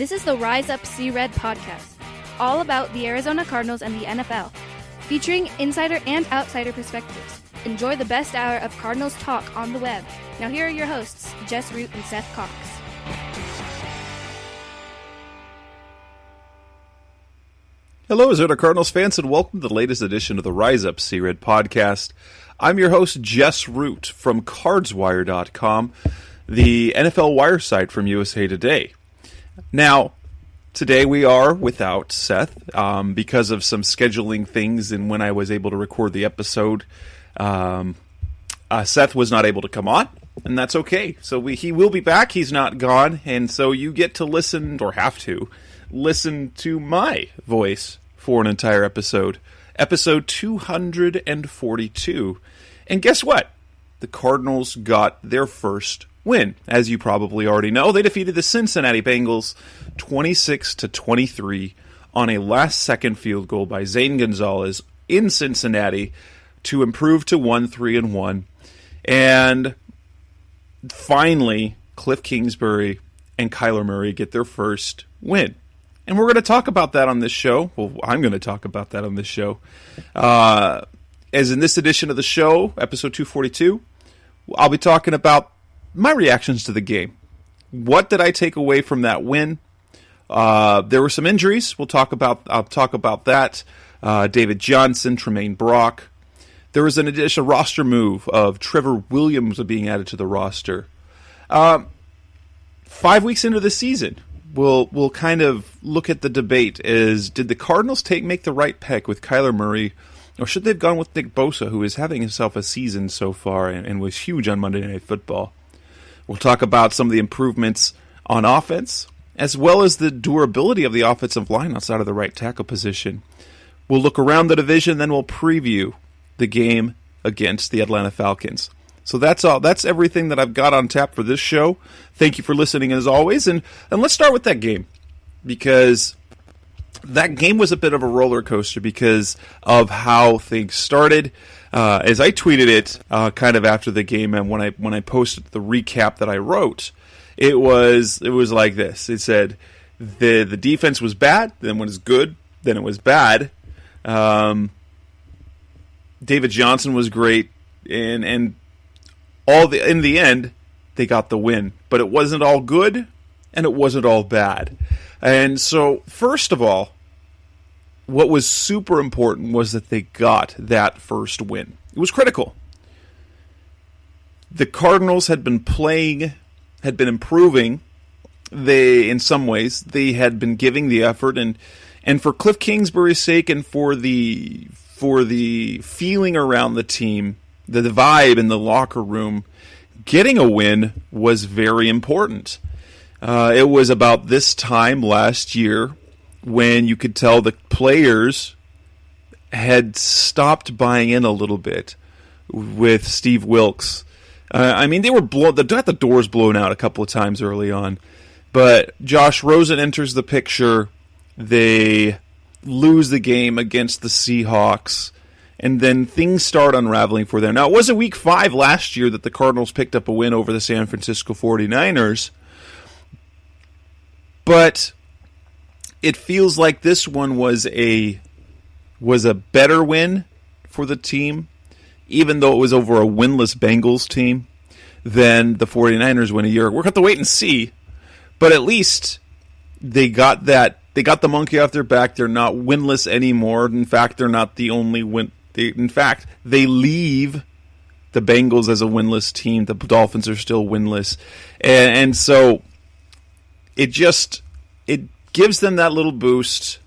This is the Rise Up See Red podcast, all about the Arizona Cardinals and the NFL, featuring insider and outsider perspectives. Enjoy the best hour of Cardinals talk on the web. Now here are your hosts, Jess Root and Seth Cox. Hello, Arizona Cardinals fans, and welcome to the latest edition of the Rise Up See Red podcast. I'm your host, Jess Root from CardsWire.com, the NFL wire site from USA Today. Now, today we are without Seth because of some scheduling things and when I was able to record the episode. Seth was not able to come on, and that's okay. So he will be back. He's not gone, and so you get to listen, or have to, listen to my voice for an entire episode. Episode 242. And guess what? The Cardinals got their first win. As you probably already know, they defeated the Cincinnati Bengals 26-23 on a last-second field goal by Zane Gonzalez in Cincinnati to improve to 1-3-1. And finally, Cliff Kingsbury and Kyler Murray get their first win. And we're going to talk about that on this show. Well, I'm going to talk about that on this show. As in this edition of the show, episode 242, I'll be talking about my reactions to the game. What did I take away from that win? There were some injuries. I'll talk about that. David Johnson, Tramaine Brock. There was an additional roster move of Trevor Williams being added to the roster. 5 weeks into the season, we'll kind of look at the debate is, did the Cardinals make the right pick with Kyler Murray, or should they have gone with Nick Bosa, who is having himself a season so far and was huge on Monday Night Football? We'll talk about some of the improvements on offense, as well as the durability of the offensive line outside of the right tackle position. We'll look around the division, then we'll preview the game against the Atlanta Falcons. So that's all. That's everything that I've got on tap for this show. Thank you for listening as always. And let's start with that game, because that game was a bit of a roller coaster because of how things started. As I tweeted it kind of after the game, and when I posted the recap that I wrote, it was like this. It said the defense was bad, then it was good, then it was bad. David Johnson was great, and in the end, they got the win. But it wasn't all good, and it wasn't all bad. And so, first of all, what was super important was that they got that first win. It was critical. The Cardinals had been improving. In some ways, they had been giving the effort, and for Cliff Kingsbury's sake, and for the feeling around the team, the vibe in the locker room, getting a win was very important. It was about this time last year when you could tell the players had stopped buying in a little bit with Steve Wilks. They were got the doors blown out a couple of times early on. But Josh Rosen enters the picture. They lose the game against the Seahawks. And then things start unraveling for them. Now, it was week 5 last year that the Cardinals picked up a win over the San Francisco 49ers. But it feels like this one was a better win for the team, even though it was over a winless Bengals team, than the 49ers win a year. We're going to have to wait and see. But at least they got that. They got the monkey off their back. They're not winless anymore. In fact, they're not the only win. In fact, they leave the Bengals as a winless team. The Dolphins are still winless. And so it gives them that little boost.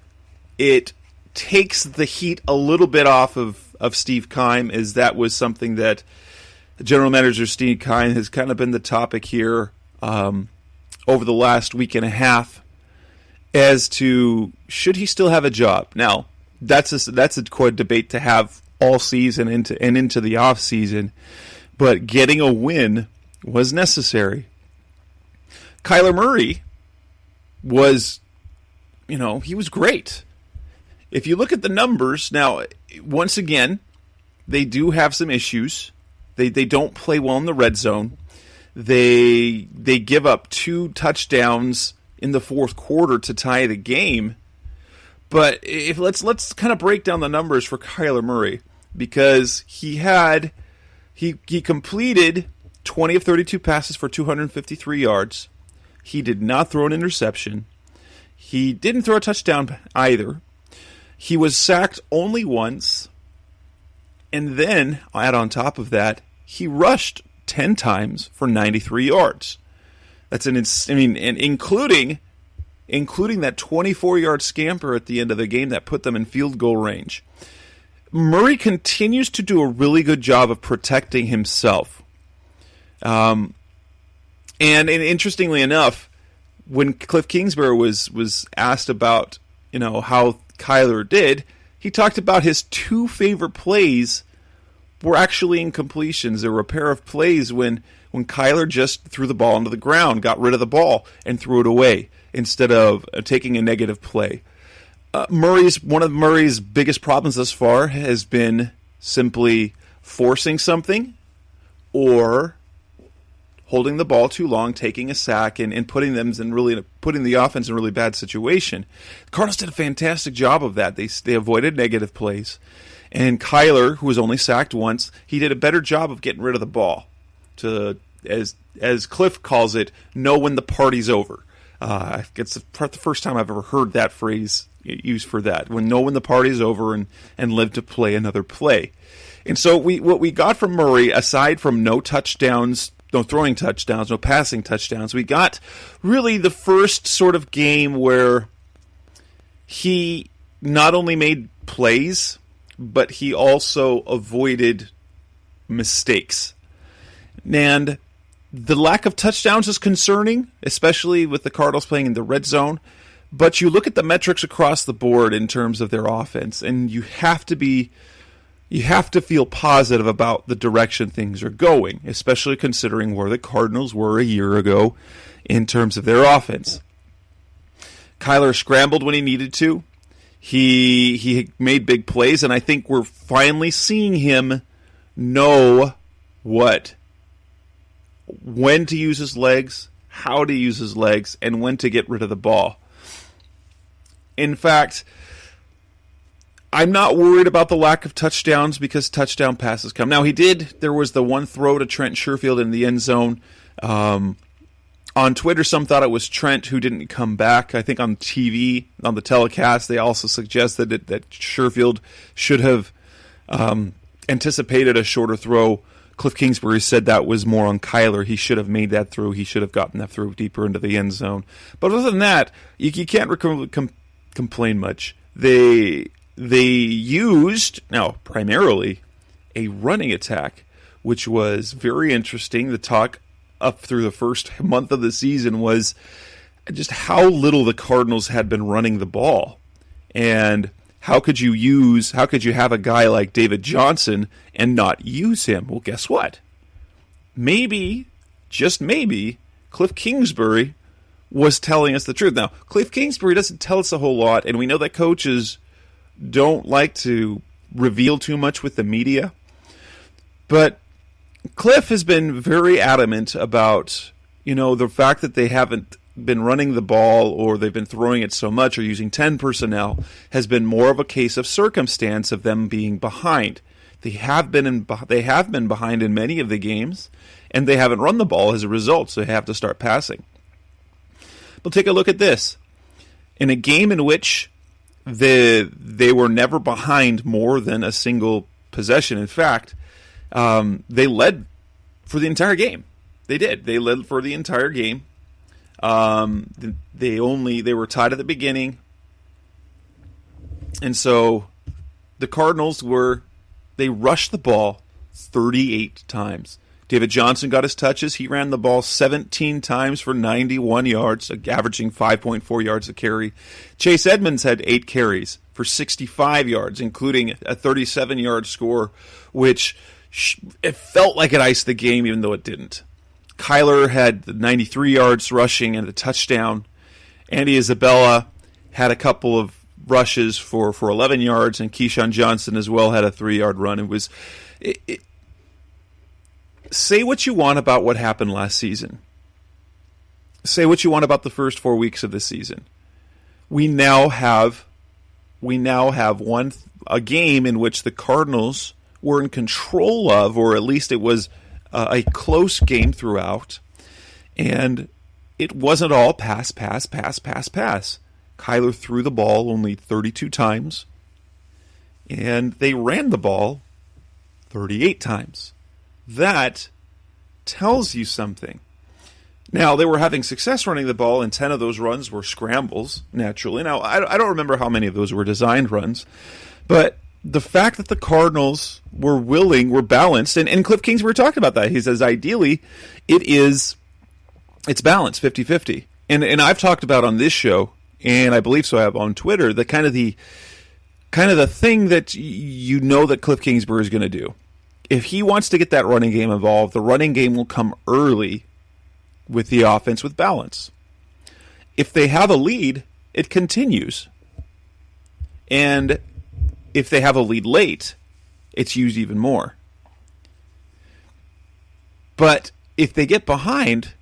It takes the heat a little bit off of Steve Keim, as that was something that General Manager Steve Keim has kind of been the topic here over the last week and a half as to should he still have a job. Now, that's a core debate to have all season into the off season, but getting a win was necessary. Kyler Murray was, he was great. If you look at the numbers, now, once again, they do have some issues. They don't play well in the red zone. They give up 2 touchdowns in the fourth quarter to tie the game. But if let's kind of break down the numbers for Kyler Murray, because he completed 20 of 32 passes for 253 yards. He did not throw an interception. He didn't throw a touchdown either. He was sacked only once. And then, add on top of that, he rushed 10 times for 93 yards. That's and including that 24-yard scamper at the end of the game that put them in field goal range. Murray continues to do a really good job of protecting himself. And interestingly enough, when Cliff Kingsbury was asked about, how Kyler did, he talked about his two favorite plays were actually incompletions. There were a pair of plays when Kyler just threw the ball into the ground, got rid of the ball, and threw it away instead of taking a negative play. One of Murray's biggest problems thus far has been simply forcing something or holding the ball too long, taking a sack, and putting the offense in a really bad situation. The Cardinals did a fantastic job of that. They avoided negative plays. And Kyler, who was only sacked once, he did a better job of getting rid of the ball. To, as Cliff calls it, know when the party's over. It's the first time I've ever heard that phrase used for that. Know when the party's over and live to play another play. And so what we got from Murray, aside from no touchdowns, no throwing touchdowns, no passing touchdowns, we got really the first sort of game where he not only made plays, but he also avoided mistakes. And the lack of touchdowns is concerning, especially with the Cardinals playing in the red zone. But you look at the metrics across the board in terms of their offense, and you have to feel positive about the direction things are going, especially considering where the Cardinals were a year ago in terms of their offense. Kyler scrambled when he needed to. He made big plays, and I think we're finally seeing him know when to use his legs, how to use his legs, and when to get rid of the ball. In fact, I'm not worried about the lack of touchdowns because touchdown passes come. Now, there was the one throw to Trent Sherfield in the end zone. On Twitter, some thought it was Trent who didn't come back. I think on TV, on the telecast, they also suggested that Sherfield should have anticipated a shorter throw. Cliff Kingsbury said that was more on Kyler. He should have made that throw. He should have gotten that throw deeper into the end zone. But other than that, you can't complain much. They used, now primarily, a running attack, which was very interesting. The talk up through the first month of the season was just how little the Cardinals had been running the ball. And how could you have a guy like David Johnson and not use him? Well, guess what? Maybe, just maybe, Cliff Kingsbury was telling us the truth. Now, Cliff Kingsbury doesn't tell us a whole lot, and we know that coaches don't like to reveal too much with the media. But Cliff has been very adamant about, the fact that they haven't been running the ball or they've been throwing it so much or using 10 personnel has been more of a case of circumstance of them being behind. They have been behind in many of the games, and they haven't run the ball as a result, so they have to start passing. But take a look at this. In a game in which they were never behind more than a single possession. In fact, they led for the entire game. They did. They led for the entire game. They were tied at the beginning. And so the Cardinals they rushed the ball 38 times. David Johnson got his touches. He ran the ball 17 times for 91 yards, averaging 5.4 yards a carry. Chase Edmonds had 8 carries for 65 yards, including a 37-yard score, which it felt like it iced the game, even though it didn't. Kyler had 93 yards rushing and a touchdown. Andy Isabella had a couple of rushes for 11 yards, and Keyshawn Johnson as well had a 3-yard run. Say what you want about what happened last season. say what you want about the first 4 weeks of the season. We now have a game in which the Cardinals were in control of, or at least it was a close game throughout, and it wasn't all pass. Kyler threw the ball only 32 times, and they ran the ball 38 times. That tells you something. Now, they were having success running the ball, and 10 of those runs were scrambles, naturally. Now, I don't remember how many of those were designed runs, but the fact that the Cardinals were balanced, and Cliff Kingsbury talked about that. He says, ideally, it's balanced, 50-50. And I've talked about on this show, and I believe so I have on Twitter, the kind of the thing that you know that Cliff Kingsbury is going to do. If he wants to get that running game involved, the running game will come early with the offense with balance. If they have a lead, it continues. And if they have a lead late, it's used even more. But if they get behind,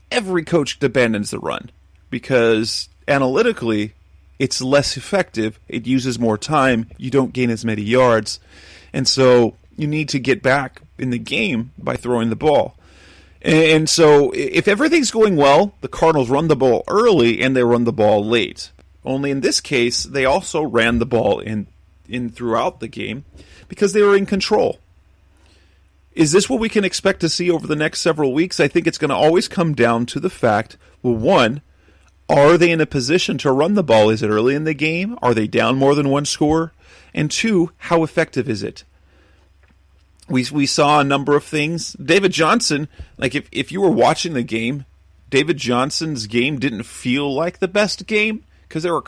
every coach abandons the run because analytically it's less effective. It uses more time. You don't gain as many yards. And so you need to get back in the game by throwing the ball. And so if everything's going well, the Cardinals run the ball early and they run the ball late. Only in this case, they also ran the ball in throughout the game because they were in control. Is this what we can expect to see over the next several weeks? I think it's going to always come down to the fact, well, one, are they in a position to run the ball? Is it early in the game? Are they down more than one score? And two, how effective is it? We saw a number of things. David Johnson, like if you were watching the game, David Johnson's game didn't feel like the best game because there were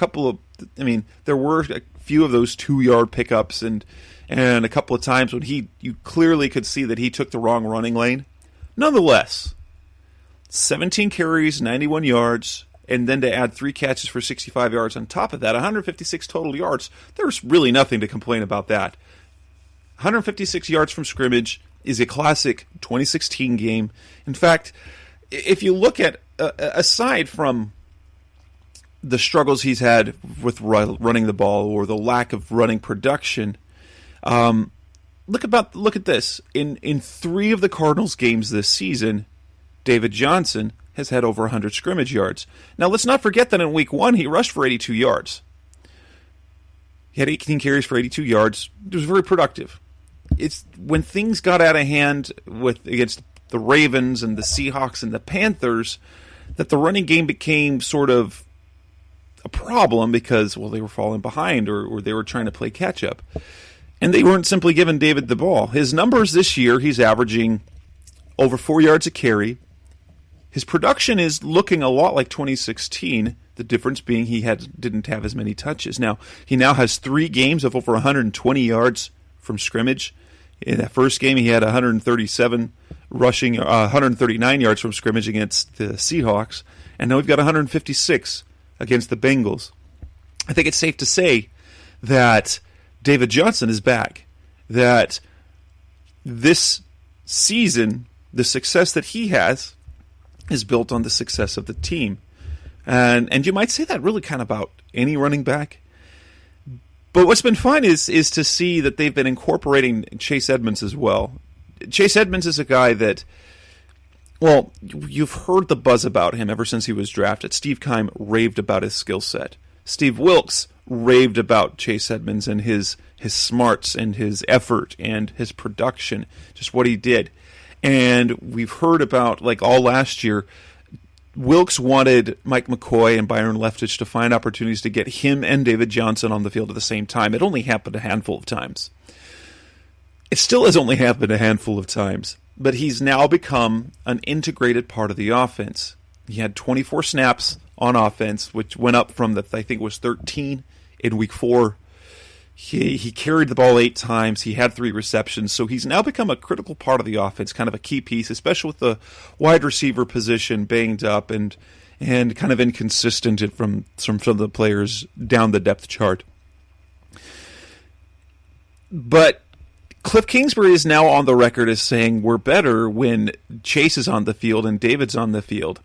there were a few of those 2-yard pickups and a couple of times when you clearly could see that he took the wrong running lane. Nonetheless, 17 carries, 91 yards, and then to add 3 catches for 65 yards on top of that, 156 total yards. There's really nothing to complain about that. 156 yards from scrimmage is a classic 2016 game. In fact, if you look at, aside from the struggles he's had with running the ball or the lack of running production, look at this. In 3 of the Cardinals games this season, David Johnson has had over 100 scrimmage yards. Now, let's not forget that in Week 1, he rushed for 82 yards. He had 18 carries for 82 yards. It was very productive. It's when things got out of hand against the Ravens and the Seahawks and the Panthers that the running game became sort of a problem because, well, they were falling behind or they were trying to play catch-up. And they weren't simply giving David the ball. His numbers this year, he's averaging over 4 yards a carry. His production is looking a lot like 2016, the difference being he didn't have as many touches. Now, he now has 3 games of over 120 yards from scrimmage. In that first game, he had 137 rushing, 139 yards from scrimmage against the Seahawks, and now we've got 156 against the Bengals. I think it's safe to say that David Johnson is back, that this season, the success that he has is built on the success of the team. And you might say that really kind of about any running back. But what's been fun is to see that they've been incorporating Chase Edmonds as well. Chase Edmonds is a guy that, well, you've heard the buzz about him ever since he was drafted. Steve Keim raved about his skill set. Steve Wilkes raved about Chase Edmonds and his smarts and his effort and his production, just what he did. And we've heard about, like all last year, Wilkes wanted Mike McCoy and Byron Leftwich to find opportunities to get him and David Johnson on the field at the same time. It only happened a handful of times. It still has only happened a handful of times, but he's now become an integrated part of the offense. He had 24 snaps on offense, which went up from I think it was 13 in Week 4. He carried the ball 8 times. He had 3 receptions. So he's now become a critical part of the offense, kind of a key piece, especially with the wide receiver position banged up and kind of inconsistent from some of the players down the depth chart. But Cliff Kingsbury is now on the record as saying we're better when Chase is on the field and David's on the field.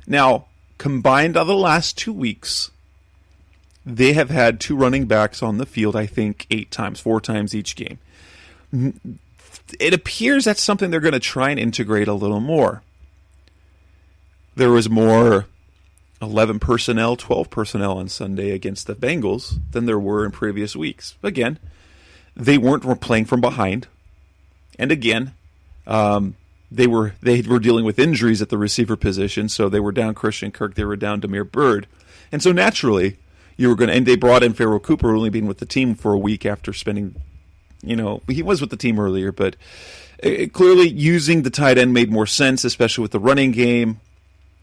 Now, combined on the last 2 weeks, they have had 2 running backs on the field, I think, 8 times, 4 times each game. It appears that's something they're going to try and integrate a little more. There was more 11 personnel, 12 personnel on Sunday against the Bengals than there were in previous weeks. Again, they weren't playing from behind. And again, they were dealing with injuries at the receiver position, so they were down Christian Kirk, they were down Damiere Byrd. And so naturally, and they brought in Pharaoh Cooper, only being with the team for a week after spending, he was with the team earlier, but clearly using the tight end made more sense, especially with the running game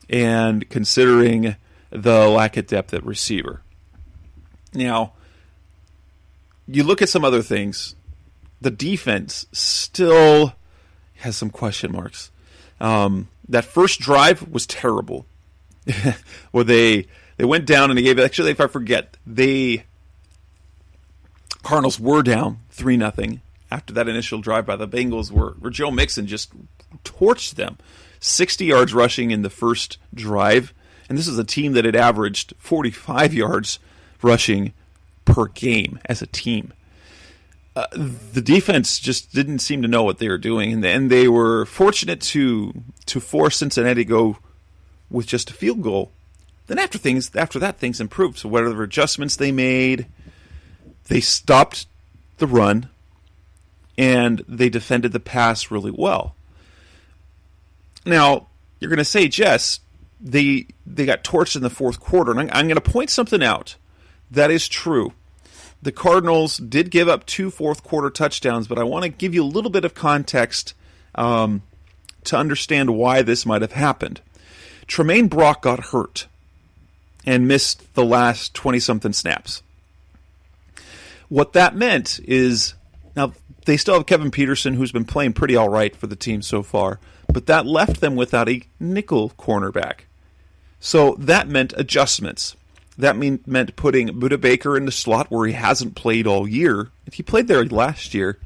and considering the lack of depth at receiver. Now, you look at some other things. The defense still has some question marks. That first drive was terrible. Well, they went down and they gave it. Actually, if I forget, Cardinals were down 3-0 after that initial drive by the Bengals, where Joe Mixon just torched them. 60 yards rushing in the first drive, and this is a team that had averaged 45 yards rushing per game as a team. The defense just didn't seem to know what they were doing, and they were fortunate to force Cincinnati to go with just a field goal. Then after that, things improved. So whatever adjustments they made, they stopped the run, and they defended the pass really well. Now, you're going to say, Jess, they got torched in the fourth quarter, and I'm going to point something out. That is true. The Cardinals did give up 2 fourth-quarter touchdowns, but I want to give you a little bit of context to understand why this might have happened. Tramaine Brock got hurt and missed the last 20-something snaps. What that meant is, now they still have Kevin Peterson, who's been playing pretty all right for the team so far, but that left them without a nickel cornerback. So that meant adjustments. That meant putting Buda Baker in the slot where he hasn't played all year. He played there last year,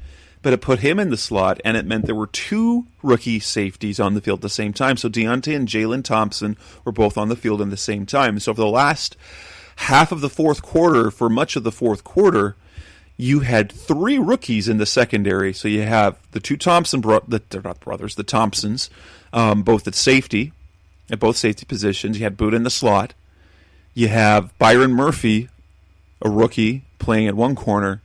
but it put him in the slot, and it meant there were 2 rookie safeties on the field at the same time. So Deontay and Jalen Thompson were both on the field at the same time. So for the last half of the fourth quarter, for much of the fourth quarter, you had 3 rookies in the secondary. So you have the 2 Thompson they're not brothers, the Thompsons, both at safety, at both safety positions. You had Buda in the slot. You have Byron Murphy, a rookie, playing at one corner.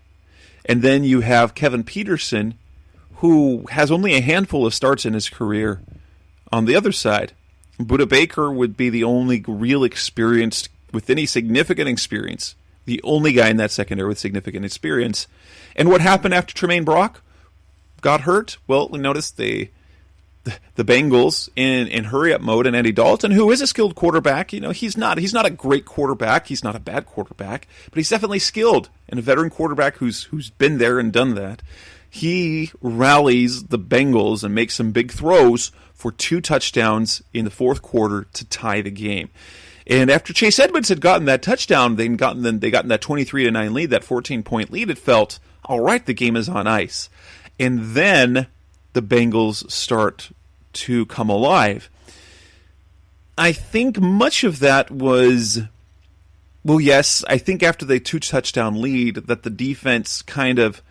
And then you have Kevin Peterson, who has only a handful of starts in his career, on the other side. Buda Baker would be the only real experienced, with any significant experience, the only guy in that secondary with significant experience. And what happened after Tramaine Brock got hurt? Well, we noticed the Bengals in hurry-up mode, and Andy Dalton, who is a skilled quarterback, he's not a great quarterback, he's not a bad quarterback, but he's definitely skilled, and a veteran quarterback who's been there and done that. He rallies the Bengals and makes some big throws for 2 touchdowns in the fourth quarter to tie the game. And after Chase Edmonds had gotten that touchdown, they gotten that 23-9 lead, that 14-point lead, it felt, all right, the game is on ice. And then the Bengals start to come alive. I think much of that was, well, yes, I think after the 2-touchdown lead that the defense kind of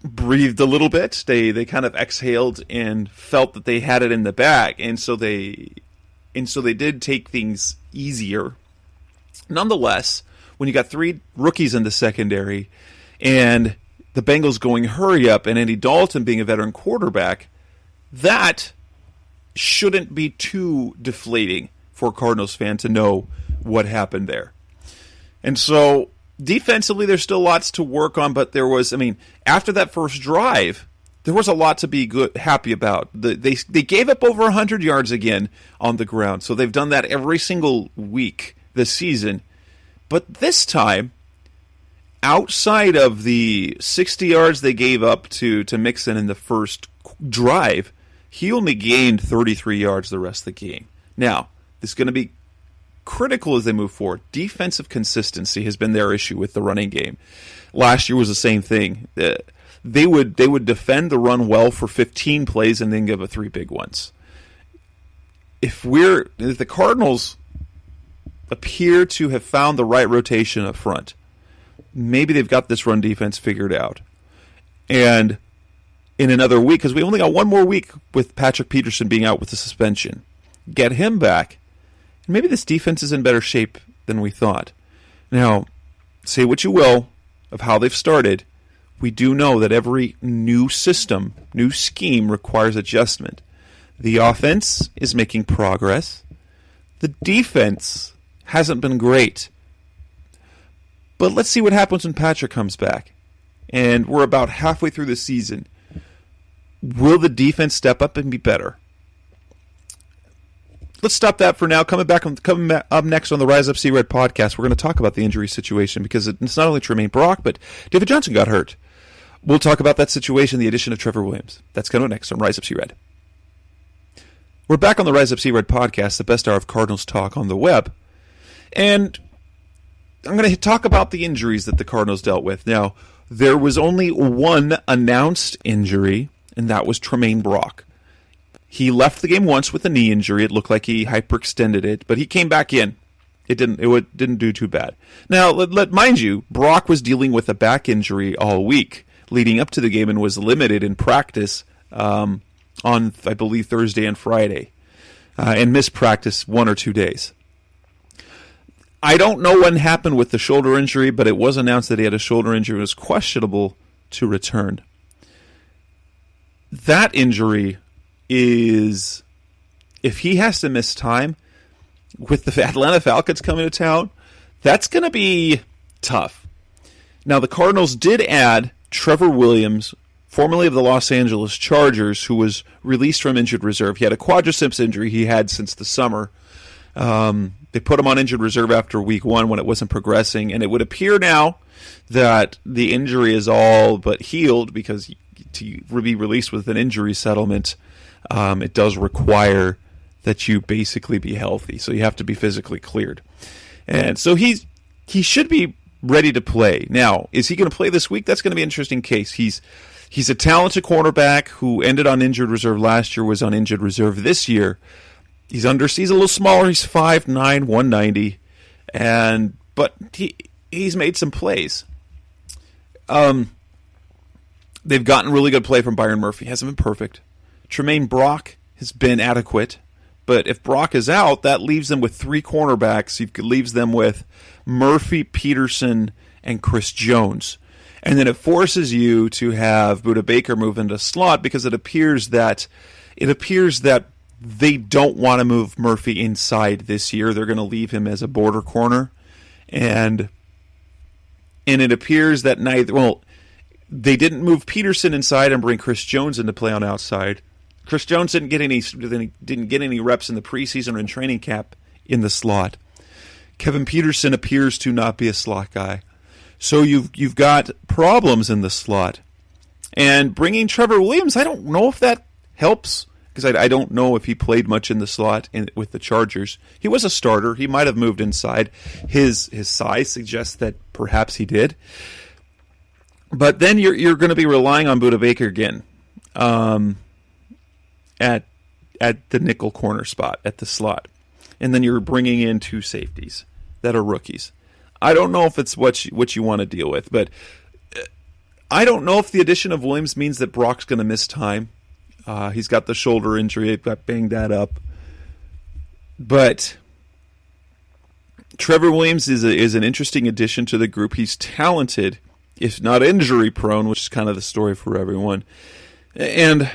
breathed a little bit. They kind of exhaled and felt that they had it in the bag, and so they did take things easier. Nonetheless, when you got 3 rookies in the secondary and the Bengals going hurry up and Andy Dalton being a veteran quarterback, that shouldn't be too deflating for a Cardinals fan to know what happened there. And so defensively, there's still lots to work on, but there was, after that first drive, there was a lot to be happy about. They gave up over 100 yards again on the ground, so they've done that every single week this season. But this time, outside of the 60 yards they gave up to Mixon in the first drive, he only gained 33 yards the rest of the game. Now, this is going to be critical as they move forward. Defensive consistency has been their issue with the running game. Last year was the same thing. They would defend the run well for 15 plays and then give up 3 big ones. if the Cardinals appear to have found the right rotation up front, maybe they've got this run defense figured out. And in another week, because we only got one more week with Patrick Peterson being out with the suspension, get him back, and maybe this defense is in better shape than we thought. Now, say what you will of how they've started, we do know that every new system, new scheme requires adjustment. The offense is making progress. The defense hasn't been great. But let's see what happens when Patrick comes back. And we're about halfway through the season. Will the defense step up and be better? Let's stop that for now. Coming up next on the Rise Up See Red podcast, we're going to talk about the injury situation because it's not only Tramaine Brock, but David Johnson got hurt. We'll talk about that situation, the addition of Trevor Williams. That's coming up next on Rise Up See Red. We're back on the Rise Up See Red podcast, the best hour of Cardinals talk on the web. And I'm going to talk about the injuries that the Cardinals dealt with. Now, there was only one announced injury, and that was Tramaine Brock. He left the game once with a knee injury. It looked like he hyperextended it, but he came back in. It didn't do too bad. Now, mind you, Brock was dealing with a back injury all week leading up to the game and was limited in practice on, I believe, Thursday and Friday, and missed practice 1 or 2 days. I don't know what happened with the shoulder injury, but it was announced that he had a shoulder injury and was questionable to return. That injury is, if he has to miss time with the Atlanta Falcons coming to town, that's going to be tough. Now, the Cardinals did add Trevor Williams, formerly of the Los Angeles Chargers, who was released from injured reserve. He had a quadriceps injury he had since the summer. They put him on injured reserve after week 1 when it wasn't progressing, and it would appear now that the injury is all but healed because to be released with an injury settlement, it does require that you basically be healthy. So you have to be physically cleared. And so he should be ready to play. Now, is he going to play this week? That's going to be an interesting case. He's a talented cornerback who ended on injured reserve last year, was on injured reserve this year. He's a little smaller. He's 5'9", 190, but he's made some plays. They've gotten really good play from Byron Murphy. Hasn't been perfect. Tramaine Brock has been adequate, but if Brock is out, that leaves them with 3 cornerbacks. It leaves them with Murphy, Peterson, and Chris Jones. And then it forces you to have Budda Baker move into slot because it appears that they don't want to move Murphy inside this year. They're going to leave him as a border corner. And it appears that they didn't move Peterson inside and bring Chris Jones into play on outside. Chris Jones didn't get any reps in the preseason or in training camp in the slot. Kevin Peterson appears to not be a slot guy. So you've got problems in the slot. And bringing Trevor Williams, I don't know if that helps because I don't know if he played much in the slot with the Chargers. He was a starter. He might have moved inside. His size suggests that perhaps he did. But then you're going to be relying on Budda Baker again at the nickel corner spot, at the slot. And then you're bringing in 2 safeties that are rookies. I don't know if it's what you want to deal with, but I don't know if the addition of Williams means that Brock's going to miss time. He's got the shoulder injury. They've got banged that up. But Trevor Williams is an interesting addition to the group. He's talented, if not injury-prone, which is kind of the story for everyone. And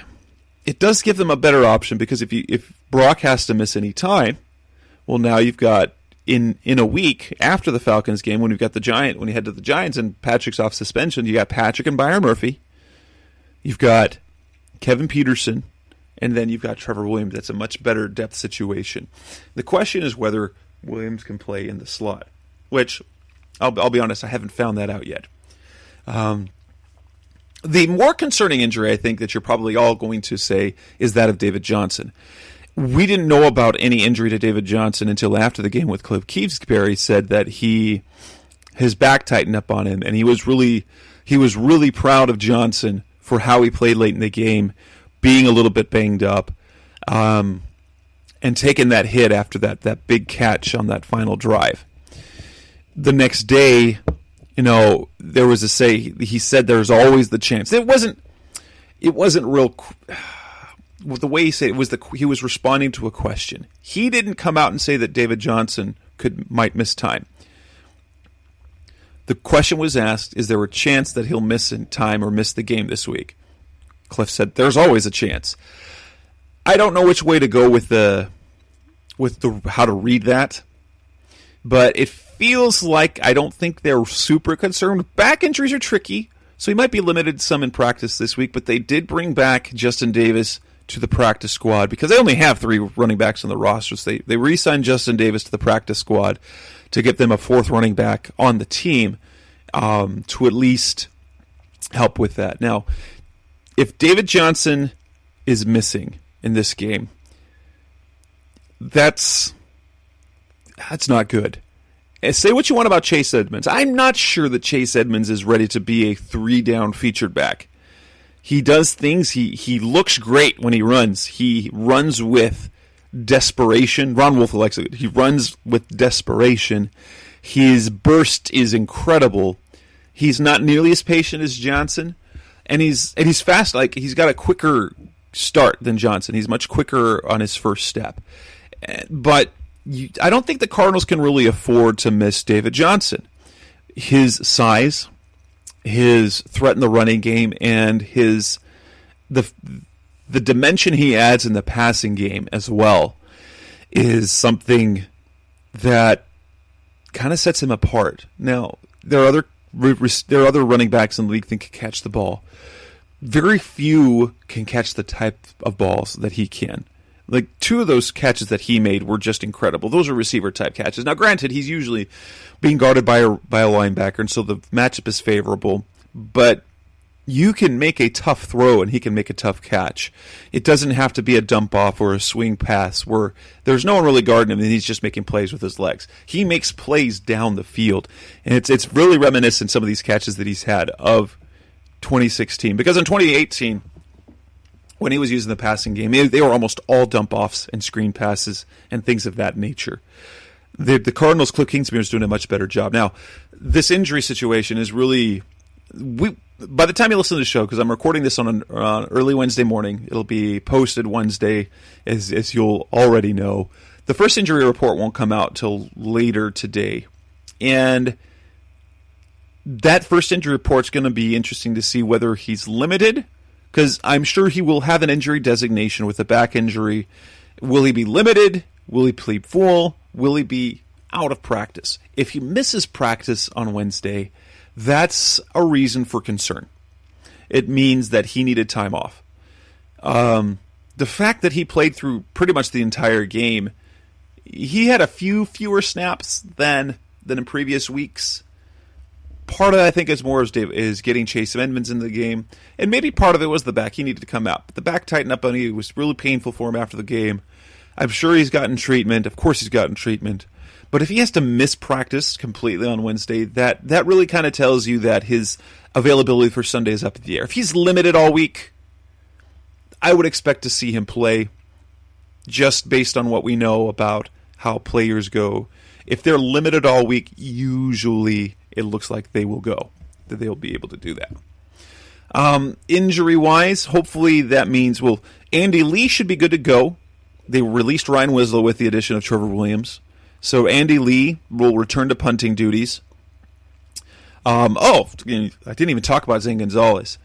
it does give them a better option because if Brock has to miss any time, well, now you've got in a week after the Falcons game when you head to the Giants and Patrick's off suspension, you got Patrick and Byron Murphy. You've got Kevin Peterson, and then you've got Trevor Williams. That's a much better depth situation. The question is whether Williams can play in the slot, which I'll be honest, I haven't found that out yet. The more concerning injury, I think, that you're probably all going to say is that of David Johnson. We didn't know about any injury to David Johnson until after the game with Cliff Kingsbury said that his back tightened up on him, and he was really proud of Johnson for how he played late in the game, being a little bit banged up. And and taken that hit after that big catch on that final drive. The next day, there was he said there's always the chance. It wasn't real. The way he said it he was responding to a question. He didn't come out and say that David Johnson might miss time. The question was asked, is there a chance that he'll miss in time or miss the game this week? Cliff said, there's always a chance. I don't know which way to go with how to read that, but it feels like I don't think they're super concerned. Back injuries are tricky, so he might be limited some in practice this week, but they did bring back Justin Davis to the practice squad because they only have 3 running backs on the roster. So they re-signed Justin Davis to the practice squad to get them a 4th running back on the team to at least help with that. Now, if David Johnson is missing in this game, that's not good. And say what you want about Chase Edmonds. I'm not sure that Chase Edmonds is ready to be a 3-down featured back. He does things. He looks great when he runs. He runs with desperation. Ron Wolf likes it. He runs with desperation. His burst is incredible. He's not nearly as patient as Johnson, and he's fast. Like, he's got a quicker start than Johnson. He's much quicker on his first step. But I don't think the Cardinals can really afford to miss David Johnson. His size, his threat in the running game, and the dimension he adds in the passing game as well is something that kind of sets him apart. Now, there are other running backs in the league that can catch the ball. Very few can catch the type of balls that he can. Like, 2 of those catches that he made were just incredible. Those are receiver-type catches. Now, granted, he's usually being guarded by a linebacker, and so the matchup is favorable. But you can make a tough throw, and he can make a tough catch. It doesn't have to be a dump-off or a swing pass where there's no one really guarding him, and he's just making plays with his legs. He makes plays down the field, and it's really reminiscent, some of these catches that he's had, of 2016. Because in 2018... when he was using the passing game, they were almost all dump-offs and screen passes and things of that nature. The Cardinals, Cliff Kingsbury is doing a much better job. Now, this injury situation is really... by the time you listen to the show, because I'm recording this on early Wednesday morning, it'll be posted Wednesday, as you'll already know. The first injury report won't come out till later today. And that first injury report's going to be interesting to see whether he's limited, because I'm sure he will have an injury designation with a back injury. Will he be limited? Will he plead full? Will he be out of practice? If he misses practice on Wednesday, that's a reason for concern. It means that he needed time off. The fact that he played through pretty much the entire game, he had a few fewer snaps than in previous weeks. Part of that, I think, is getting Chase Edmonds in the game. And maybe part of it was the back. He needed to come out. But the back tightened up on him. It was really painful for him after the game. I'm sure he's gotten treatment. Of course he's gotten treatment. But if he has to miss practice completely on Wednesday, that really kind of tells you that his availability for Sunday is up in the air. If he's limited all week, I would expect to see him play just based on what we know about how players go. If they're limited all week, usually it looks like they will go, that they'll be able to do that. Injury-wise, hopefully that means, Andy Lee should be good to go. They released Ryan Wislow with the addition of Trevor Williams. So Andy Lee will return to punting duties. I didn't even talk about Zane Gonzalez.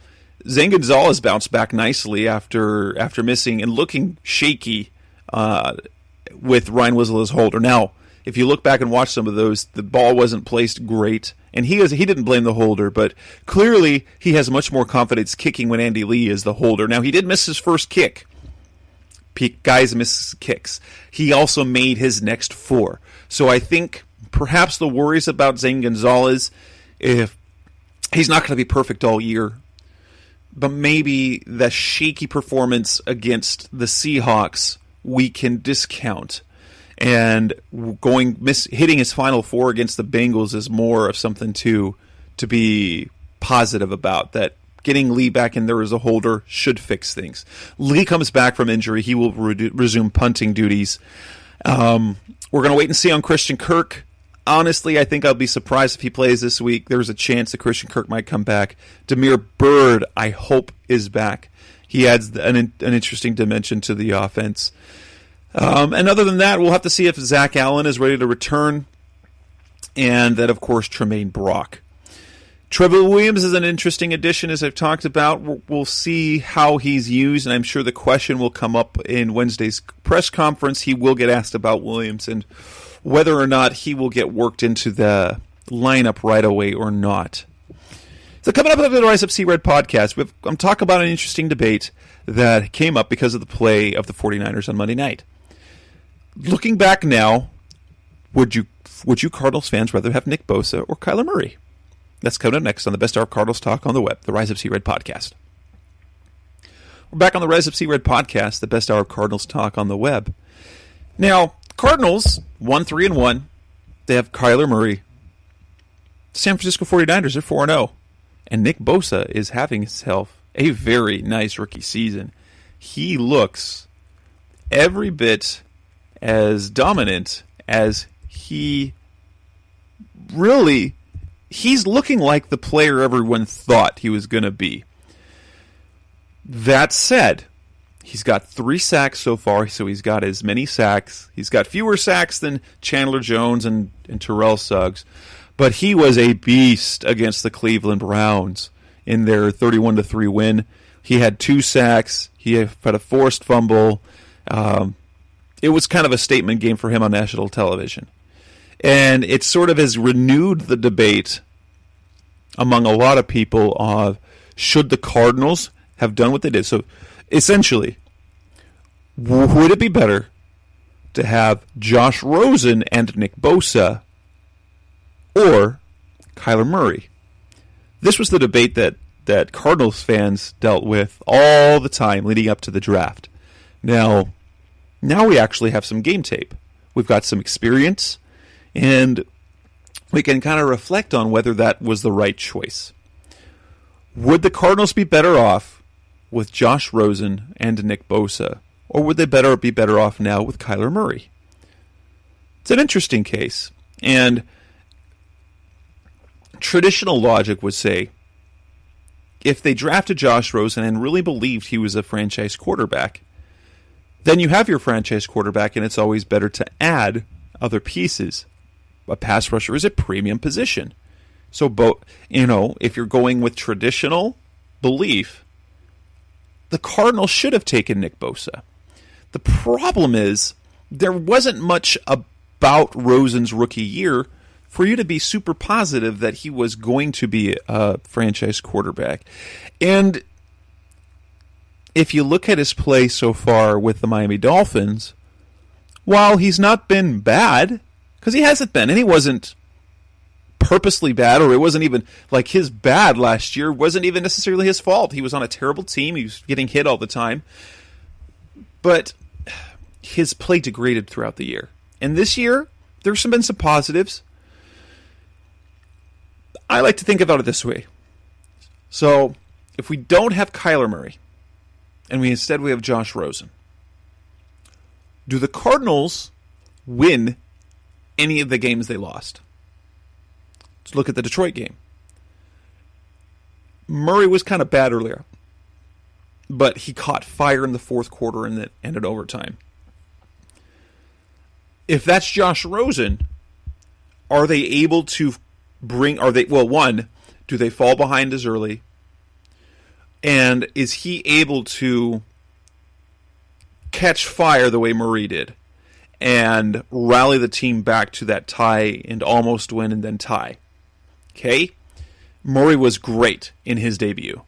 Zane Gonzalez bounced back nicely after missing and looking shaky with Ryan Wislow's holder. Now, if you look back and watch some of those, the ball wasn't placed great, and he didn't blame the holder, but clearly he has much more confidence kicking when Andy Lee is the holder. Now, he did miss his first kick. Guys miss kicks. He also made his next 4. So I think perhaps the worries about Zane Gonzalez, if he's not going to be perfect all year, but maybe the shaky performance against the Seahawks we can discount. And hitting his Final Four against the Bengals is more of something to be positive about, that getting Lee back in there as a holder should fix things. Lee comes back from injury. He will resume punting duties. We're going to wait and see on Christian Kirk. Honestly, I think I'll be surprised if he plays this week. There's a chance that Christian Kirk might come back. Damiere Byrd, I hope, is back. He adds an interesting dimension to the offense. And other than that, we'll have to see if Zach Allen is ready to return. And then, of course, Tramaine Brock. Trevor Williams is an interesting addition, as I've talked about. We'll see how he's used, and I'm sure the question will come up in Wednesday's press conference. He will get asked about Williams and whether or not he will get worked into the lineup right away or not. So coming up on the Rise Up Sea Red podcast, I'm talking about an interesting debate that came up because of the play of the 49ers on Monday night. Looking back now, would you Cardinals fans rather have Nick Bosa or Kyler Murray? That's coming up next on the Best Hour of Cardinals Talk on the web, the Rise Up Sea Red podcast. We're back on the Rise Up Sea Red podcast, the Best Hour of Cardinals Talk on the web. Now, Cardinals 1-3-1. They have Kyler Murray. San Francisco 49ers are 4-0. And Nick Bosa is having himself a very nice rookie season. He looks every bit as dominant as he's looking like the player everyone thought he was going to be. That said, he's got 3 sacks so far, so he's got as many sacks. He's got fewer sacks than Chandler Jones and Terrell Suggs. But he was a beast against the Cleveland Browns in their 31-3 win. He had 2 sacks. He had a forced fumble. It was kind of a statement game for him on national television. And it sort of has renewed the debate among a lot of people of should the Cardinals have done what they did. So essentially, would it be better to have Josh Rosen and Nick Bosa or Kyler Murray? This was the debate that Cardinals fans dealt with all the time leading up to the draft. Now we actually have some game tape. We've got some experience, and we can kind of reflect on whether that was the right choice. Would the Cardinals be better off with Josh Rosen and Nick Bosa, or would they be better off now with Kyler Murray? It's an interesting case, and traditional logic would say if they drafted Josh Rosen and really believed he was a franchise quarterback, then you have your franchise quarterback, and it's always better to add other pieces. A pass rusher is a premium position. So, if you're going with traditional belief, the Cardinals should have taken Nick Bosa. The problem is there wasn't much about Rosen's rookie year for you to be super positive that he was going to be a franchise quarterback. And if you look at his play so far with the Miami Dolphins, while he's not been bad, because he hasn't been, and he wasn't purposely bad, or it wasn't even like his bad last year wasn't even necessarily his fault. He was on a terrible team. He was getting hit all the time. But his play degraded throughout the year. And this year, there's been some positives. I like to think about it this way. So, if we don't have Kyler Murray, and we have Josh Rosen, do the Cardinals win any of the games they lost? Let's look at the Detroit game. Murray was kind of bad earlier, but he caught fire in the fourth quarter and it ended overtime. If that's Josh Rosen, are they able to do they fall behind as early? And is he able to catch fire the way Murray did and rally the team back to that tie and almost win and then tie? Okay? Murray was great in his debut.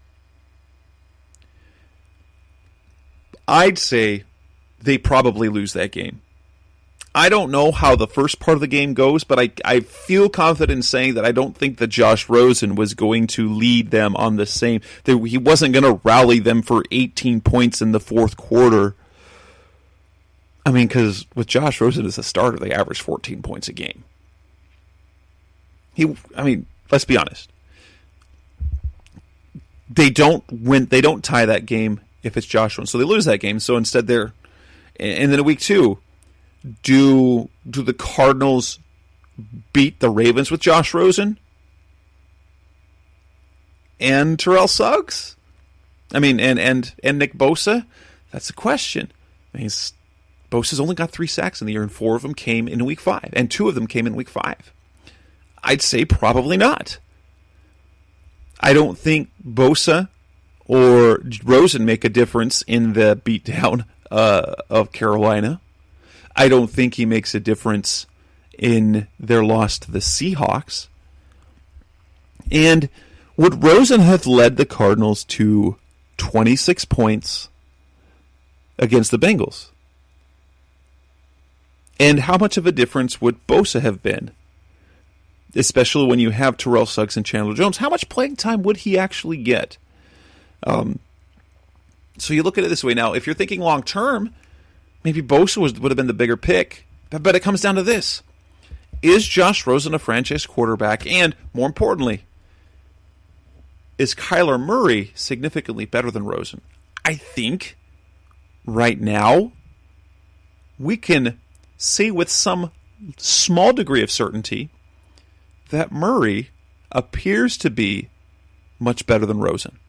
I'd say they probably lose that game. I don't know how the first part of the game goes, but I feel confident in saying that I don't think that Josh Rosen was going to lead them on the same. He wasn't going to rally them for 18 points in the fourth quarter. I mean, because with Josh Rosen as a starter, they averaged 14 points a game. Let's be honest. they don't win. They don't tie that game if it's Josh Rosen, so they lose that game. So instead, they're and then in week 2, do the Cardinals beat the Ravens with Josh Rosen and Terrell Suggs? I mean, and Nick Bosa? That's a question. I mean, Bosa's only got 3 sacks in the year, and 4 of them came in week 5, and 2 of them came in week 5. I'd say probably not. I don't think Bosa or Rosen make a difference in the beatdown of Carolina. I don't think he makes a difference in their loss to the Seahawks. And would Rosen have led the Cardinals to 26 points against the Bengals? And how much of a difference would Bosa have been? Especially when you have Terrell Suggs and Chandler Jones. How much playing time would he actually get? So you look at it this way. Now, if you're thinking long term, maybe Bosa would have been the bigger pick. But it comes down to this. Is Josh Rosen a franchise quarterback? And more importantly, is Kyler Murray significantly better than Rosen? I think right now we can say with some small degree of certainty that Murray appears to be much better than Rosen.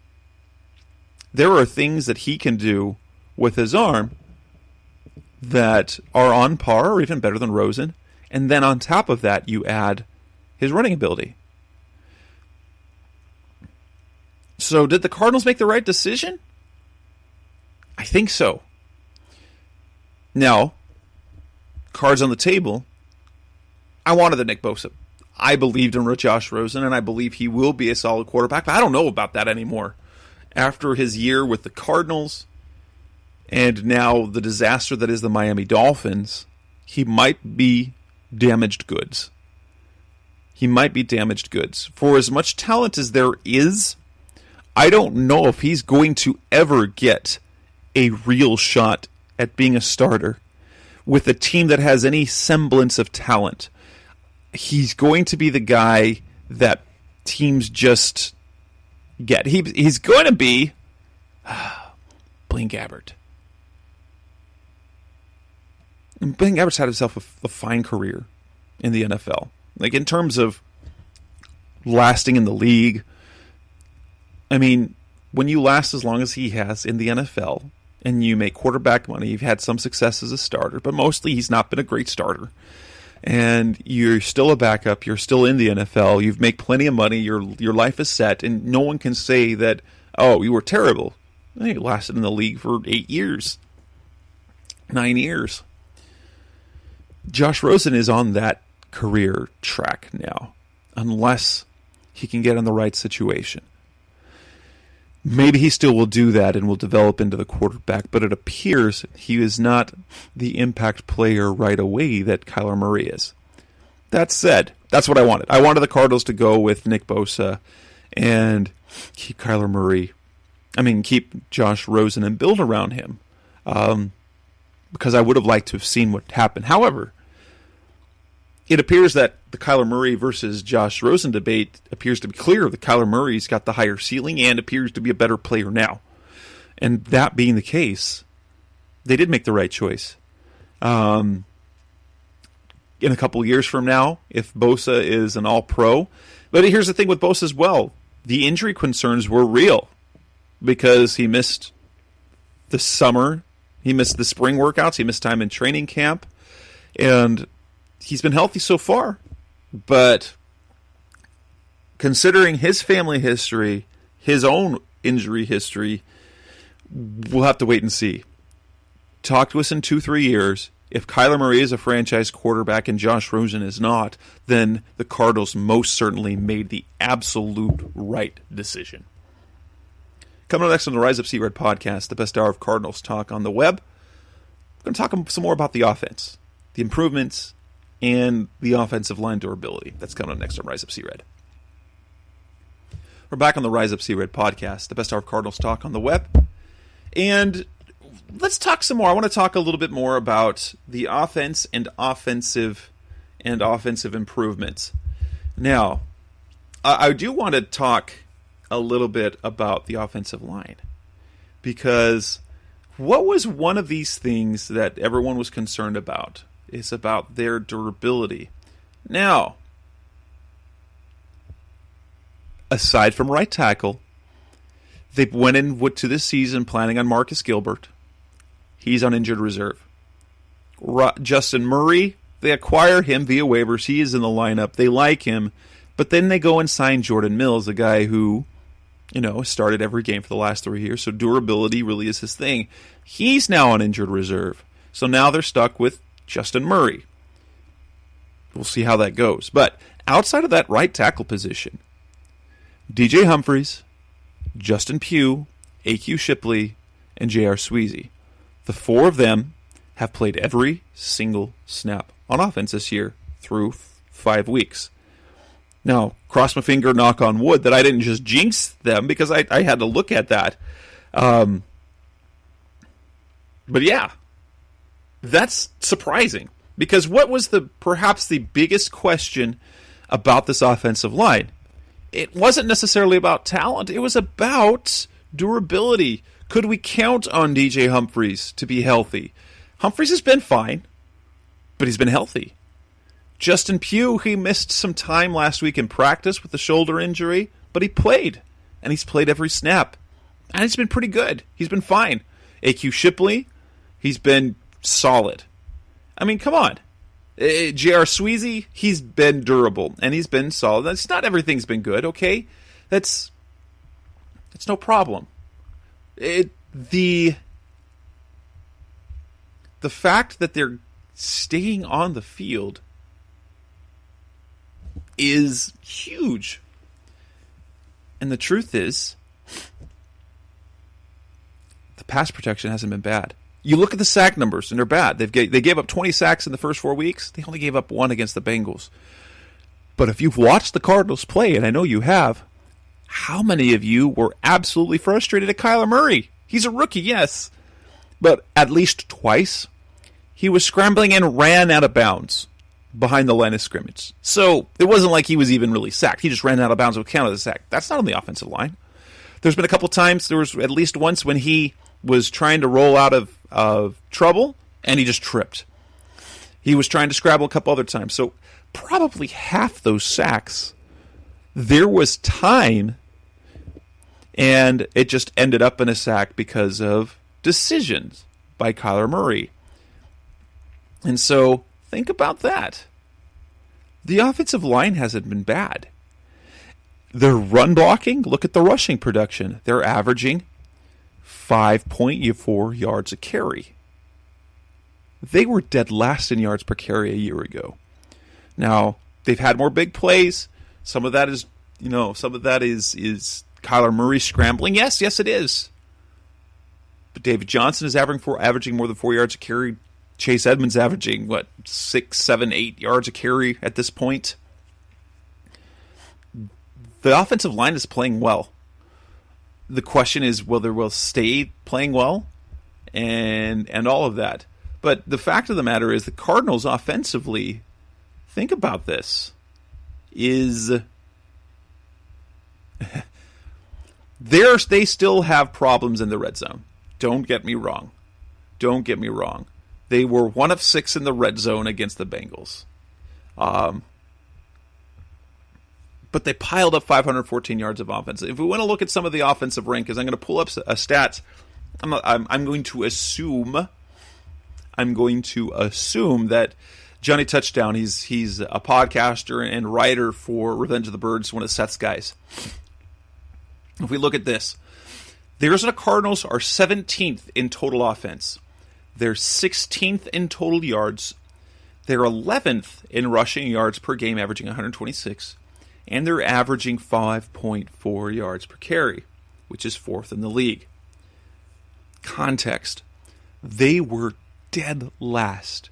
There are things that he can do with his arm that are on par or even better than Rosen. And then on top of that, you add his running ability. So did the Cardinals make the right decision? I think so. Now, cards on the table, I wanted the Nick Bosa. I believed in Josh Rosen, and I believe he will be a solid quarterback, but I don't know about that anymore. After his year with the Cardinals, and now the disaster that is the Miami Dolphins, he might be damaged goods. He might be damaged goods. For as much talent as there is, I don't know if he's going to ever get a real shot at being a starter with a team that has any semblance of talent. He's going to be the guy that teams just get. He's going to be Blaine Gabbert. And Blaine Gabbert's had himself a fine career in the NFL. Like, in terms of lasting in the league, I mean, when you last as long as he has in the NFL and you make quarterback money, you've had some success as a starter, but mostly he's not been a great starter. And you're still a backup, you're still in the NFL, you've made plenty of money, your life is set, and no one can say that, oh, you were terrible. You lasted in the league for 8 years, 9 years. Josh Rosen is on that career track now, unless he can get in the right situation. Maybe he still will do that and will develop into the quarterback, but it appears he is not the impact player right away that Kyler Murray is. That said, that's what I wanted. I wanted the Cardinals to go with Nick Bosa and keep keep Josh Rosen and build around him, because I would have liked to have seen what happened. However, it appears that the Kyler Murray versus Josh Rosen debate appears to be clear that Kyler Murray's got the higher ceiling and appears to be a better player now. And that being the case, they did make the right choice. In a couple of years from now, if Bosa is an all-pro. But here's the thing with Bosa as well. The injury concerns were real because he missed the summer. He missed the spring workouts. He missed time in training camp. And he's been healthy so far, but considering his family history, his own injury history, we'll have to wait and see. Talk to us in 2-3 years. If Kyler Murray is a franchise quarterback and Josh Rosen is not, then the Cardinals most certainly made the absolute right decision. Coming up next on the Rise Up See Red podcast, the best hour of Cardinals talk on the web. We're going to talk some more about the offense, the improvements, and the offensive line durability. That's coming up next on Rise Up See Red. We're back on the Rise Up See Red podcast, the best hour of Cardinals talk on the web. And let's talk some more. I want to talk a little bit more about the offense and offensive improvements. Now, I do want to talk a little bit about the offensive line. Because what was one of these things that everyone was concerned about is about their durability. Now, aside from right tackle, they went into this season planning on Marcus Gilbert. He's on injured reserve. Justin Murray, they acquire him via waivers. He is in the lineup. They like him. But then they go and sign Jordan Mills, a guy who, started every game for the last 3 years. So durability really is his thing. He's now on injured reserve. So now they're stuck with Justin Murray. We'll see how that goes. But outside of that right tackle position, DJ Humphries, Justin Pugh, A.Q. Shipley, and J.R. Sweezy. The four of them have played every single snap on offense this year through 5 weeks. Now, cross my finger, knock on wood, that I didn't just jinx them because I had to look at that. But yeah, that's surprising. Because what was perhaps the biggest question about this offensive line? It wasn't necessarily about talent. It was about durability. Could we count on DJ Humphries to be healthy? Humphries has been fine, but he's been healthy. Justin Pugh, he missed some time last week in practice with the shoulder injury, but he played, and he's played every snap. And he's been pretty good. He's been fine. A.Q. Shipley, he's been solid. I mean, come on. J.R. Sweezy, he's been durable, and he's been solid. That's not everything's been good, okay? That's no problem. The fact that they're staying on the field is huge. And the truth is, the pass protection hasn't been bad. You look at the sack numbers, and they're bad. They gave up 20 sacks in the first 4 weeks. They only gave up 1 against the Bengals. But if you've watched the Cardinals play, and I know you have, how many of you were absolutely frustrated at Kyler Murray? He's a rookie, yes. But at least twice, he was scrambling and ran out of bounds behind the line of scrimmage. So it wasn't like he was even really sacked. He just ran out of bounds with count of the sack. That's not on the offensive line. There's been a couple times, there was at least once when he was trying to roll out of trouble, and he just tripped. He was trying to scrabble a couple other times. So probably half those sacks, there was time, and it just ended up in a sack because of decisions by Kyler Murray. And so think about that. The offensive line hasn't been bad. Their run blocking, look at the rushing production. They're averaging 5.4 yards a carry. They were dead last in yards per carry a year ago. Now, they've had more big plays. Some of that is, is Kyler Murray scrambling. Yes, it is. But David Johnson is averaging more than 4 yards a carry. Chase Edmonds averaging, 6, 7, 8 yards a carry at this point. The offensive line is playing well. The question is whether we'll stay playing well and all of that. But the fact of the matter is the Cardinals offensively, think about this, is they still have problems in the red zone. Don't get me wrong. They were 1 of 6 in the red zone against the Bengals. But they piled up 514 yards of offense. If we want to look at some of the offensive rankings, I'm going to pull up a stats. I'm going to assume that Johnny Touchdown, he's a podcaster and writer for Revenge of the Birds, one of Seth's guys. If we look at this, the Arizona Cardinals are 17th in total offense. They're 16th in total yards. They're 11th in rushing yards per game, averaging 126. And they're averaging 5.4 yards per carry, which is 4th in the league. Context. They were dead last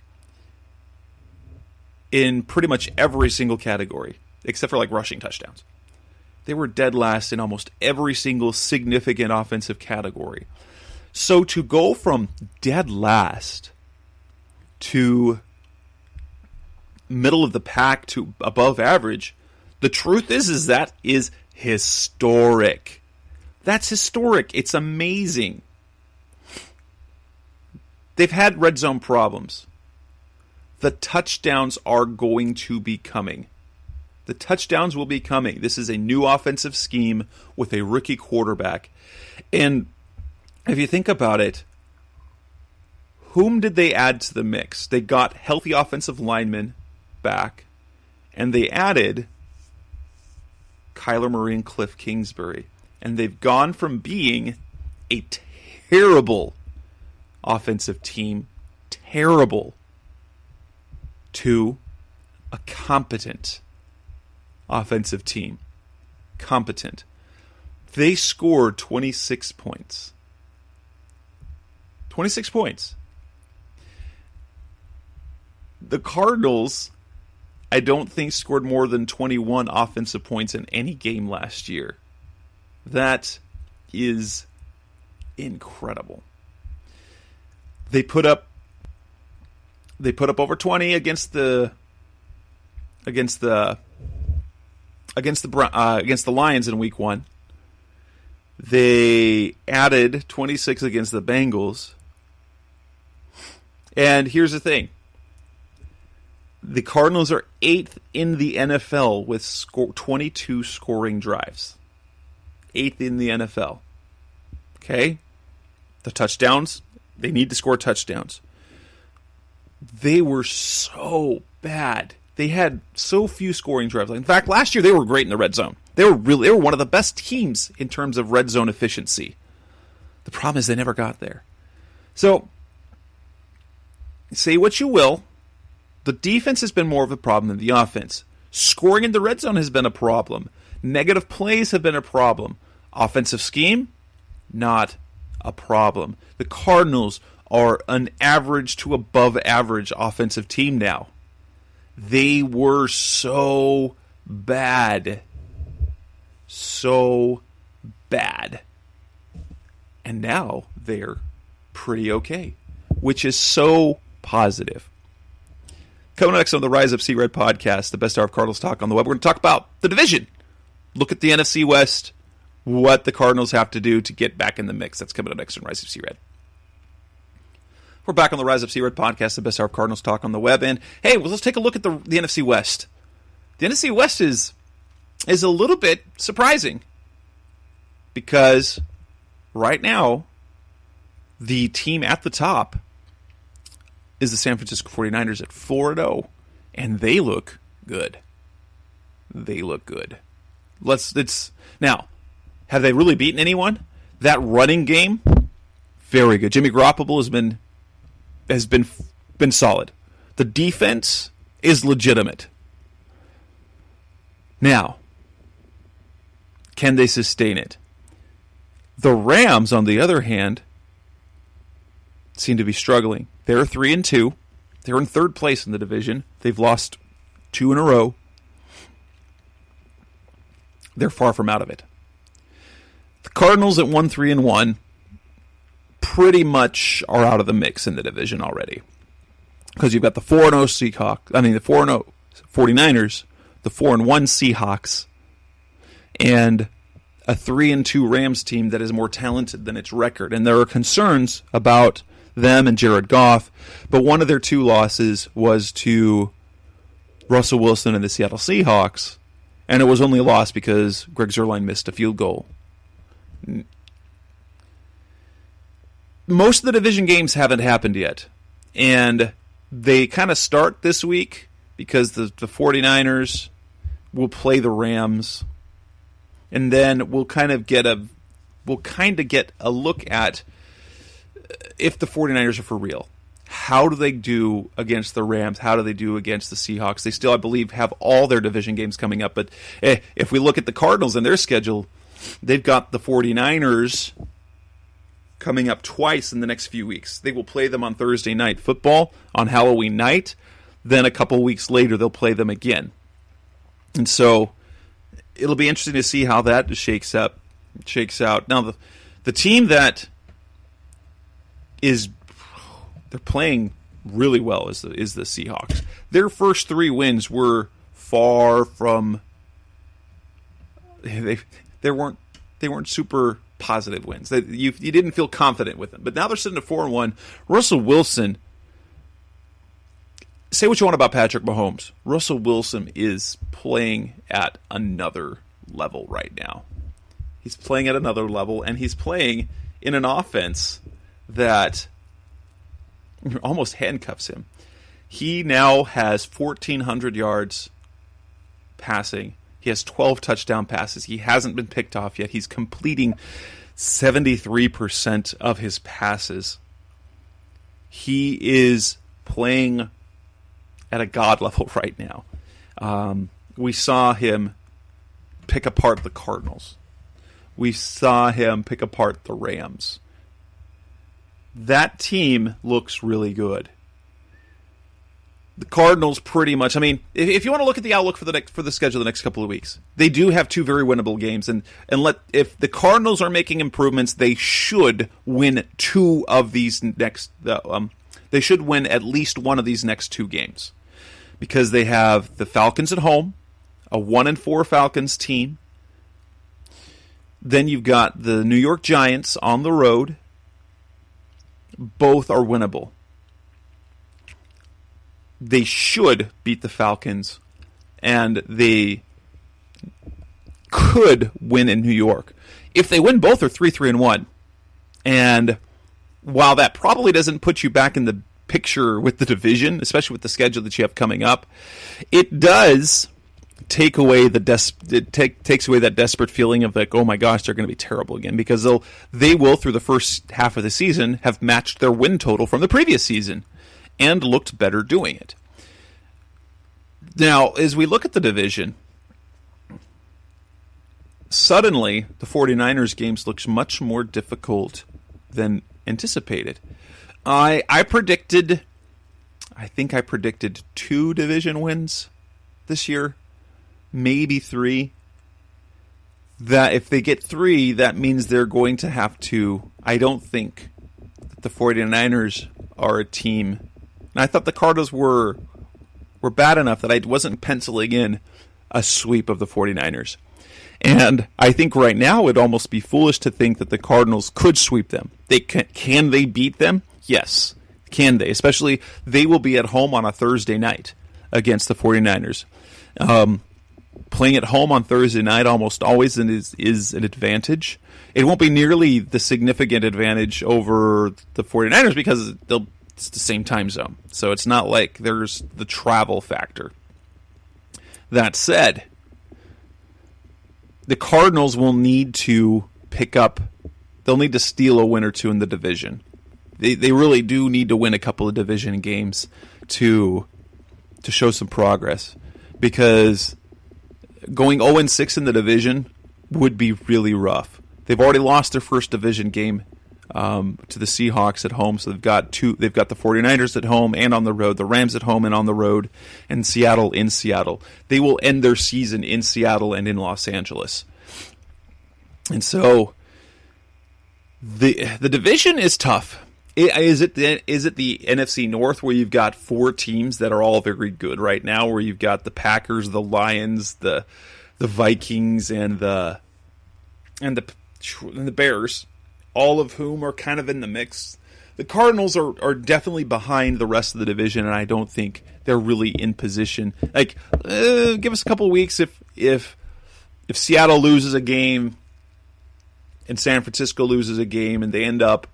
in pretty much every single category, except for rushing touchdowns. They were dead last in almost every single significant offensive category. So to go from dead last to middle of the pack to above average, the truth is that is historic. That's historic. It's amazing. They've had red zone problems. The touchdowns are going to be coming. The touchdowns will be coming. This is a new offensive scheme with a rookie quarterback. And if you think about it, whom did they add to the mix? They got healthy offensive linemen back, and they added Kyler Murray and Cliff Kingsbury. And they've gone from being a terrible offensive team, terrible, to a competent offensive team. Competent. They scored 26 points. 26 points. The Cardinals, I don't think, scored more than 21 offensive points in any game last year. That is incredible. They put up over 20 against the Lions in week 1. They added 26 against the Bengals. And here's the thing. The Cardinals are 8th in the NFL with 22 scoring drives. 8th in the NFL. Okay? The touchdowns, they need to score touchdowns. They were so bad. They had so few scoring drives. In fact, last year they were great in the red zone. They were one of the best teams in terms of red zone efficiency. The problem is they never got there. So, say what you will, the defense has been more of a problem than the offense. Scoring in the red zone has been a problem. Negative plays have been a problem. Offensive scheme, not a problem. The Cardinals are an average to above average offensive team now. They were so bad. So bad. And now they're pretty okay, which is so positive. Coming next on the Rise Up C-Red podcast, the best hour of Cardinals talk on the web, we're going to talk about the division. Look at the NFC West, what the Cardinals have to do to get back in the mix. That's coming up next on Rise Up C-Red. We're back on the Rise Up C-Red podcast, the best hour of Cardinals talk on the web. And hey, well, let's take a look at the NFC West. The NFC West is a little bit surprising because right now the team at the top is the San Francisco 49ers at 4-0, and they look good. They look good. Now, have they really beaten anyone? That running game, very good. Jimmy Garoppolo has been solid. The defense is legitimate. Now, can they sustain it? The Rams, on the other hand, seem to be struggling. They're 3-2. They're in third place in the division. They've lost 2 in a row. They're far from out of it. The Cardinals at 1-3-1 pretty much are out of the mix in the division already. Because you've got the 4-0 the 4-0 49ers, the 4-1 Seahawks, and a 3-2 Rams team that is more talented than its record. And there are concerns about them and Jared Goff, but one of their 2 losses was to Russell Wilson and the Seattle Seahawks, and it was only a loss because Greg Zuerlein missed a field goal. Most of the division games haven't happened yet, and they kind of start this week because the 49ers will play the Rams, and then we'll kind of get a look at if the 49ers are for real. How do they do against the Rams? How do they do against the Seahawks? They still, I believe, have all their division games coming up. But if we look at the Cardinals and their schedule, they've got the 49ers coming up twice in the next few weeks. They will play them on Thursday Night Football, on Halloween night. Then a couple weeks later, they'll play them again. And so it'll be interesting to see how that shakes out. Now, the team that they're playing really well is the Seahawks. Their first 3 wins were far from they weren't super positive wins. You didn't feel confident with them. But now they're sitting at 4-1. Russell Wilson. Say what you want about Patrick Mahomes. Russell Wilson is playing at another level right now. He's playing at another level, and he's playing in an offense that almost handcuffs him. He now has 1,400 yards passing. He has 12 touchdown passes. He hasn't been picked off yet. He's completing 73% of his passes. He is playing at a god level right now. We saw him pick apart the Cardinals. We saw him pick apart the Rams. That team looks really good. The Cardinals pretty much, I mean, if you want to look at the outlook for the schedule the next couple of weeks, they do have two very winnable games, and if the Cardinals are making improvements, they should win two of these next. They should win at least one of these next two games, because they have the Falcons at home, a 1-4 Falcons team. Then you've got the New York Giants on the road. Both are winnable. They should beat the Falcons, and they could win in New York. If they win both, they're 3-1. And while that probably doesn't put you back in the picture with the division, especially with the schedule that you have coming up, it does take away takes away that desperate feeling of like, oh my gosh, they're going to be terrible again, because they will through the first half of the season have matched their win total from the previous season and looked better doing it. Now, as we look at the division, suddenly the 49ers games looks much more difficult than anticipated. I think I predicted 2 division wins this year, maybe 3. That if they get 3, that means they're going to have to. I don't think that the 49ers are a team. And I thought the Cardinals were bad enough that I wasn't penciling in a sweep of the 49ers. And I think right now it would almost be foolish to think that the Cardinals could sweep them. Can they beat them? Yes. Can they? Especially they will be at home on a Thursday night against the 49ers. Playing at home on Thursday night almost always is an advantage. It won't be nearly the significant advantage over the 49ers because it's the same time zone. So it's not like there's the travel factor. That said, the Cardinals will need to they'll need to steal a win or two in the division. They really do need to win a couple of division games to show some progress, because going 0-6 in the division would be really rough. They've already lost their first division game to the Seahawks at home, so they've got the 49ers at home and on the road, the Rams at home and on the road, and Seattle in Seattle. They will end their season in Seattle and in Los Angeles. And so the division is tough. Is it the NFC North where you've got 4 teams that are all very good right now, where you've got the Packers, the Lions, the Vikings, and the Bears, all of whom are kind of in the mix? The Cardinals are definitely behind the rest of the division, and I don't think they're really in position. Like, give us a couple of weeks if Seattle loses a game and San Francisco loses a game, and they end up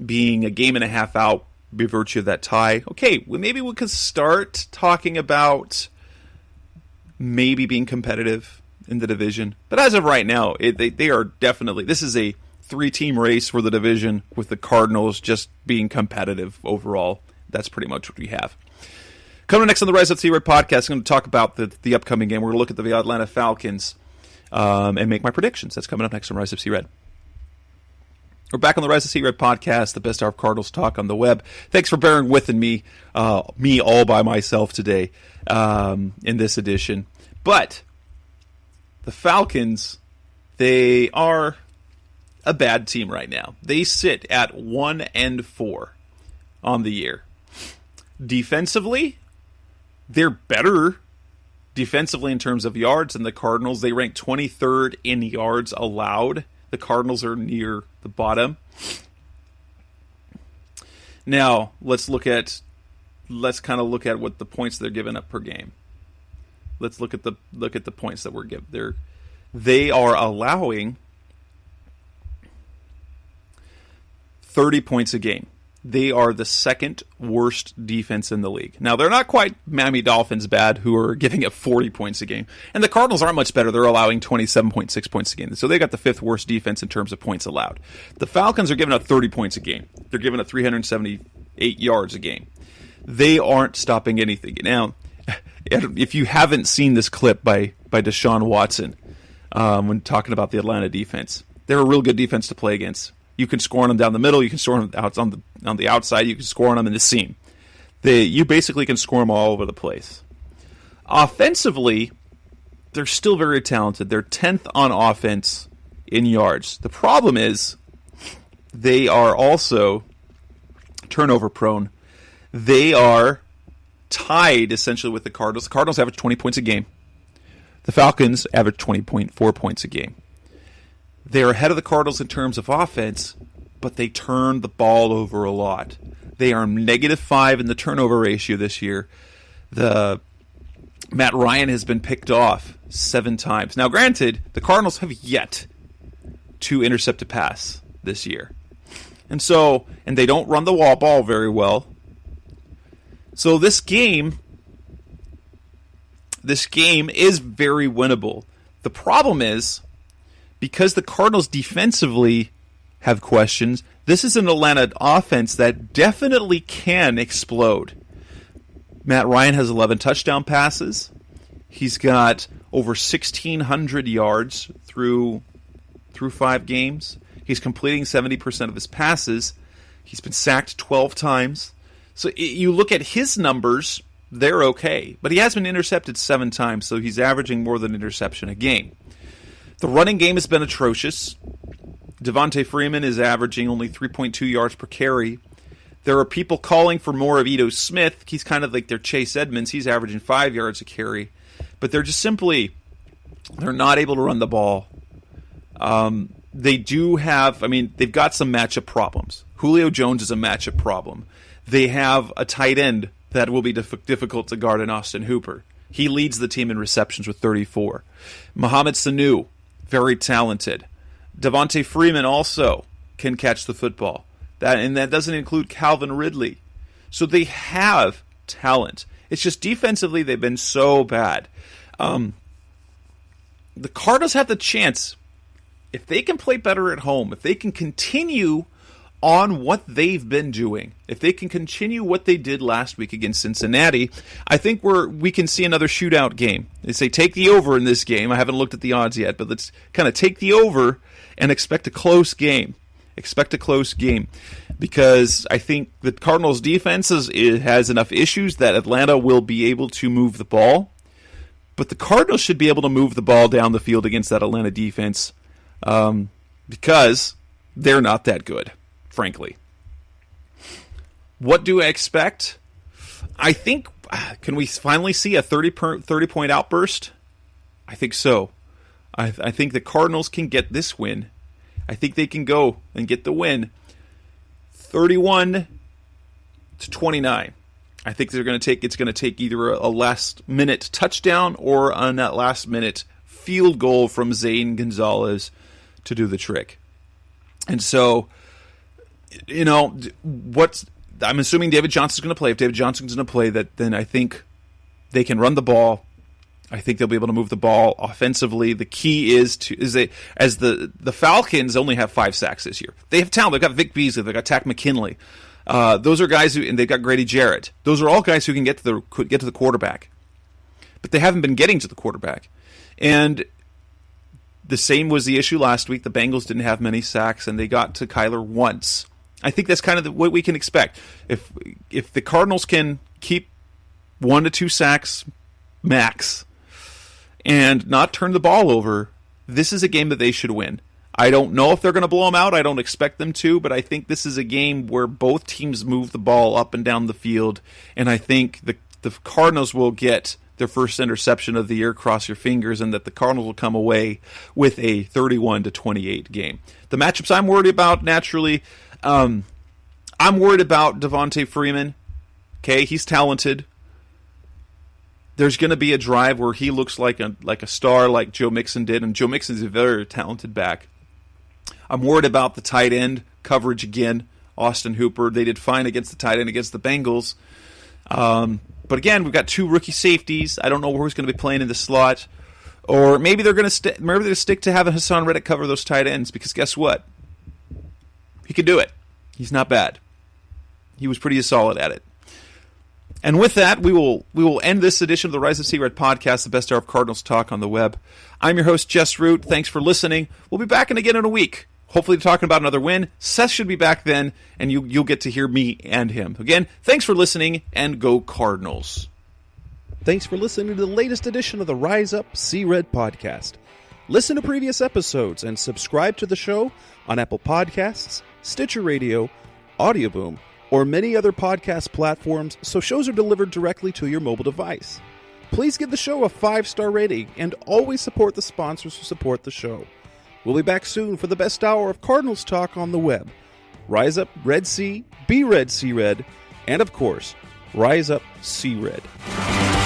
being a game and a half out by virtue of that tie. Okay, well, maybe we could start talking about maybe being competitive in the division. But as of right now, they are definitely. This is a 3-team race for the division, with the Cardinals just being competitive overall. That's pretty much what we have. Coming next on the Rise Up See Red podcast, I'm going to talk about the upcoming game. We're going to look at the Atlanta Falcons and make my predictions. That's coming up next on Rise Up See Red. We're back on the Rise of See Red podcast, the best hour of Cardinals talk on the web. Thanks for bearing with me all by myself today in this edition. But the Falcons, they are a bad team right now. They sit at 1-4 on the year. Defensively, they're better defensively in terms of yards than the Cardinals. They rank 23rd in yards allowed. The Cardinals are near the bottom. Now, let's kind of look at what the points they're giving up per game. Let's look at the points that we're giving. They are allowing 30 points a game. They are the second worst defense in the league. Now, they're not quite Miami Dolphins bad, who are giving up 40 points a game. And the Cardinals aren't much better. They're allowing 27.6 points a game. So they got the fifth worst defense in terms of points allowed. The Falcons are giving up 30 points a game. They're giving up 378 yards a game. They aren't stopping anything. Now, if you haven't seen this clip by Deshaun Watson when talking about the Atlanta defense, they're a real good defense to play against. You can score on them down the middle. You can score on them on the outside. You can score on them in the seam. You basically can score them all over the place. Offensively, they're still very talented. They're 10th on offense in yards. The problem is they are also turnover prone. They are tied essentially with the Cardinals. The Cardinals average 20 points a game. The Falcons average 20.4 points a game. They're ahead of the Cardinals in terms of offense, but they turn the ball over a lot. They are -5 in the turnover ratio this year. Matt Ryan has been picked off 7 times. Now, granted, the Cardinals have yet to intercept a pass this year. And they don't run the ball very well. So this game is very winnable. The problem is, because the Cardinals defensively have questions, this is an Atlanta offense that definitely can explode. Matt Ryan has 11 touchdown passes. He's got over 1,600 yards through 5 games. He's completing 70% of his passes. He's been sacked 12 times. So you look at his numbers, they're okay. But he has been intercepted 7 times, so he's averaging more than an interception a game. The running game has been atrocious. Devontae Freeman is averaging only 3.2 yards per carry. There are people calling for more of Ito Smith. He's kind of like their Chase Edmonds. He's averaging 5 yards a carry. But they're not able to run the ball. They've got some matchup problems. Julio Jones is a matchup problem. They have a tight end that will be difficult to guard in Austin Hooper. He leads the team in receptions with 34. Mohamed Sanu, very talented. Devontae Freeman also can catch the football. That doesn't include Calvin Ridley. So they have talent. It's just defensively they've been so bad. The Cardinals have the chance, if they can play better at home, if they can continue on what they've been doing, if they can continue what they did last week against Cincinnati, I think we can see another shootout game. They say take the over in this game. I haven't looked at the odds yet, but let's kind of take the over and expect a close game. Expect a close game, because I think the Cardinals' defense has enough issues that Atlanta will be able to move the ball, but the Cardinals should be able to move the ball down the field against that Atlanta defense, because they're not that good, frankly. What do I expect? I think, can we finally see a 30-point outburst? I think so. I think the Cardinals can get this win. I think they can go and get the win 31-29. I think it's going to take either a last-minute touchdown or a last-minute field goal from Zane Gonzalez to do the trick. And so, I'm assuming David Johnson's going to play. If David Johnson's going to play, then I think they can run the ball. I think they'll be able to move the ball offensively. The key is the Falcons only have 5 sacks this year. They have talent. They've got Vic Beasley. They've got Takk McKinley. Those are guys and they've got Grady Jarrett. Those are all guys who can get to the quarterback, but they haven't been getting to the quarterback. And the same was the issue last week. The Bengals didn't have many sacks, and they got to Kyler once. I think that's kind of what we can expect. If the Cardinals can keep 1 to 2 sacks max and not turn the ball over, this is a game that they should win. I don't know if they're going to blow them out. I don't expect them to, but I think this is a game where both teams move the ball up and down the field, and I think the Cardinals will get their first interception of the year, cross your fingers, and that the Cardinals will come away with a 31-28 game. The matchups I'm worried about, naturally, I'm worried about Devontae Freeman. Okay, he's talented. There's going to be a drive where he looks like a star like Joe Mixon did, and Joe Mixon's a very talented back. I'm worried about the tight end coverage again. Austin Hooper, they did fine against the tight end against the Bengals. But again, we've got two rookie safeties. I don't know who's going to be playing in the slot. Or maybe they're going to stick to having Hassan Reddick cover those tight ends, because guess what? He can do it. He's not bad. He was pretty solid at it. And with that, we will end this edition of the Rise of C-Red podcast, the best hour of Cardinals talk on the web. I'm your host, Jess Root. Thanks for listening. We'll be back again in a week, hopefully talking about another win. Seth should be back then, and you'll get to hear me and him. Again, thanks for listening, and go Cardinals. Thanks for listening to the latest edition of the Rise Up C-Red podcast. Listen to previous episodes and subscribe to the show on Apple Podcasts, Stitcher Radio, Audioboom, or many other podcast platforms, so shows are delivered directly to your mobile device. Please give the show a 5-star rating and always support the sponsors who support the show. We'll be back soon for the best hour of Cardinals talk on the web. Rise up, Red Sea, be Red Sea Red, and of course, Rise up, Sea Red.